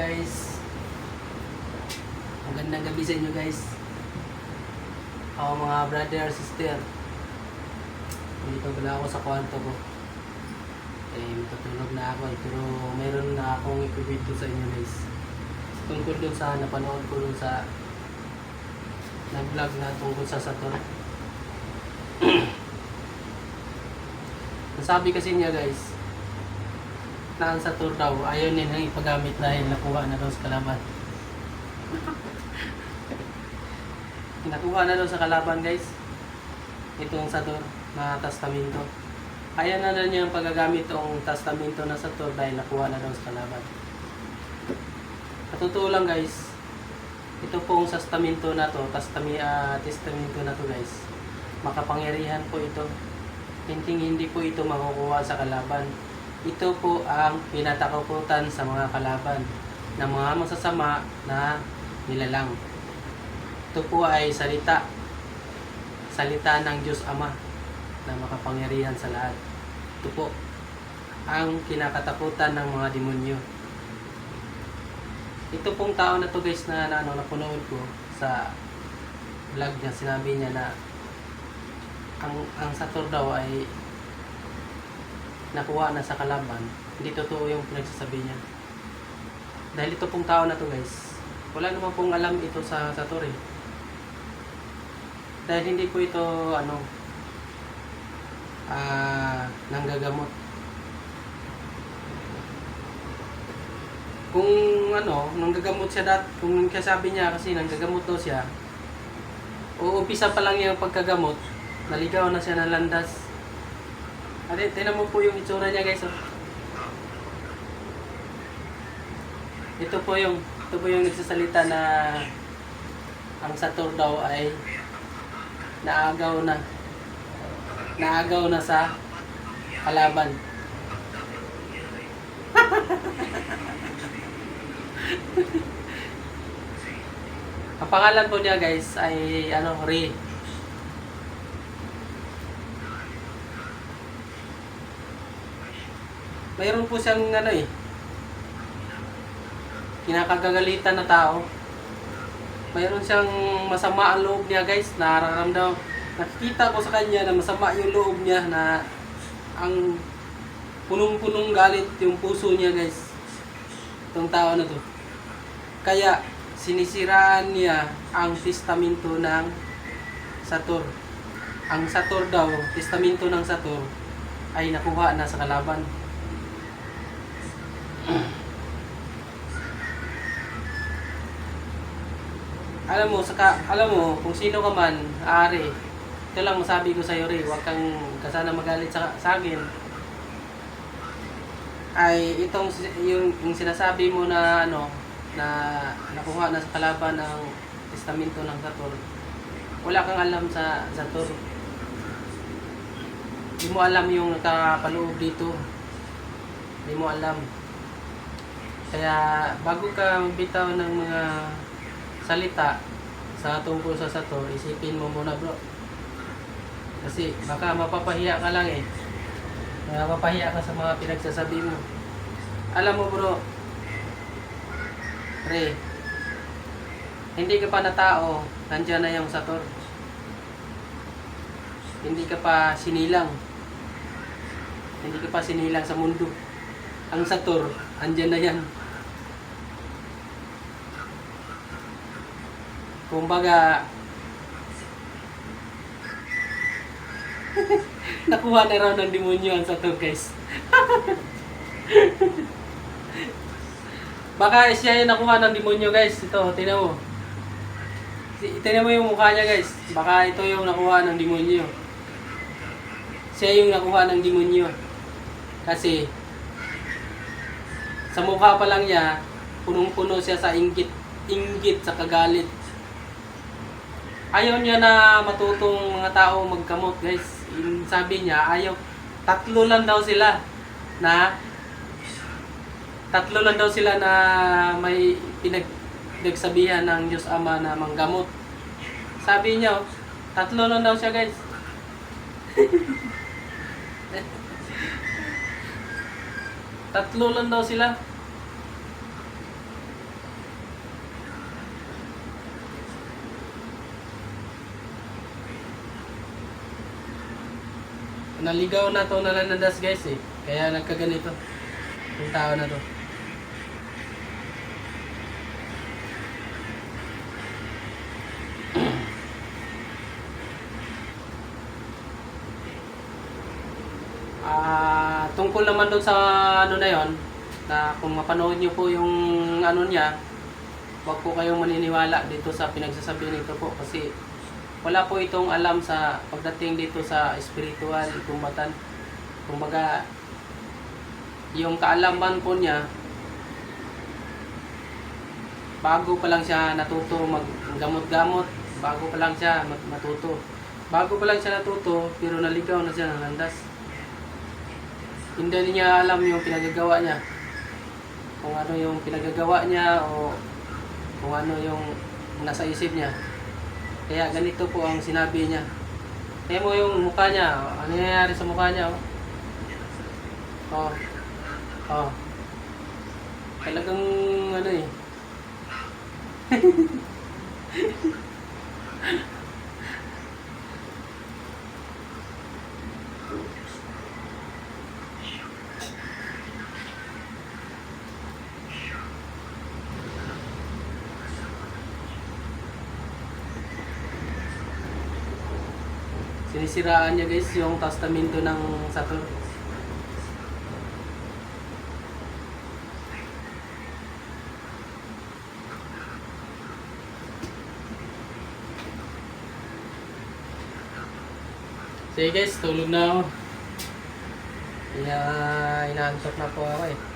guys. Magandang gabi sa inyo guys. Ako mga brother, sister. Dito pala ako sa kwarto ko. Matutulog na ako pero mayroon na akong ipibidyo sa inyo guys. Tungkol dun sa napanood ko dun sa nag-vlog na tungkol sa Saturn. Nasabi kasi niya guys na ang Saturn daw ayaw nilang ipagamit dahil nakuha na daw sa kalaban. Nakuha na daw sa kalaban guys itong Saturn na testamento. Ayaw na daw niya ang paggagamit itong testamento na Saturn dahil nakuha na daw sa kalaban. Totoo lang guys, ito pong testamento na to, testamento na to guys, makapangyarihan po ito. Hindi po ito makukuha sa kalaban. Ito po ang pinatakutan sa mga kalaban ng mga masasama na nilalang. Ito po ay salita ng Diyos Ama na makapangyarihan sa lahat. Ito po ang kinakatakutan ng mga demonyo. Ito pong tao na to guys na napunood ko sa vlog niya, sinabi niya na ang Saturn daw ay nakuha na sa kalaban. Hindi totoo yung pinagsasabi niya. Dahil ito pong tao na to guys, wala naman pong alam ito sa Saturn eh. Dahil hindi po ito nanggagamot. Kung nanggagamot siya kung sabi niya kasi nanggagamot daw siya, umpisa pa lang yung pagkagamot, naligaw na siya ng landas. Tingnan mo po yung itsura niya guys. Oh. Ito po yung nagsasalita na ang Saturn daw ay naagaw na sa kalaban. Ang pangalan po niya guys ay Ray. Mayroon po siyang kinakagagalitan na tao. Mayroon siyang masama ang loob niya guys, nararamdaman. Nakikita ko sa kanya na masama yung loob niya, na ang punong-punong galit yung puso niya guys. Itong tao na to. Kaya sinisiraan niya ang testamento ng Saturn. Ang Saturn daw, testamento ng Saturn ay nakuha na sa kalaban. Alam mo kung sino ka man, Ari. Ito lang masabi ko sa iyo, Ray, huwag kang sana magalit sa akin. Ay itong yung sinasabi mo na na nakuha na sa kalaban ng testamento ng Saturn. Wala kang alam sa Saturn. Hindi mo alam yung nakapaloob dito. Hindi mo alam. Kaya bago ka magbitaw ng mga salita sa tungkol sa Saturn, isipin mo muna bro. Kasi baka mapapahiya ka lang eh. Mapapahiya ka sa mga pinagsasabi mo. Alam mo bro, Ray, hindi ka pa na tao, nandiyan na yung Saturn. Hindi ka pa sinilang. Hindi ka pa sinilang sa mundo. Ang Saturn, andyan na yan. Kumbaga, nakuha na raw ng demonyo ang Saturn guys. Baka siya yung nakuha ng demonyo guys. Ito, tingnan mo. Tingnan mo yung mukha niya guys. Baka ito yung nakuha ng demonyo. Siya yung nakuha ng demonyo. Kasi sa mukha pa lang niya, punong-puno siya sa inggit sa kagalit. Ayaw niya na matutong mga tao magkamot guys. Sabi niya, tatlo lang daw sila na may pinagsabihan ng Diyos Ama na manggamot. Sabi niya, tatlo lang daw siya guys. Tatlo lang daw sila. naligaw na to nalandas guys eh. Kaya nagkaganito. Yung tao na to. Tungkol naman doon sa ano na yon, na kung mapanood nyo po yung ano niya, huwag po kayong maniniwala dito sa pinagsasabi nito po kasi wala po itong alam sa pagdating dito sa spiritual, ikumbatan. Kumbaga, yung kaalaman po niya, bago pa lang siya natuto maggamot-gamot, bago pa lang siya matuto. Bago pa lang siya natuto, pero naligaw na siya ng landas. Hindi niya alam yung pinagagawa niya. Kung ano yung pinagagawa niya o kung ano yung nasa isip niya. Kaya ganito po ang sinabi niya. Kaya mo yung mukha niya. Ano nangyayari sa mukha niya? Oh. Oh. Talagang ano eh. Sinisiraan niya guys yung testamento ng Saturn. Sige guys, tulog na ako. Kaya inaantok na po ako eh.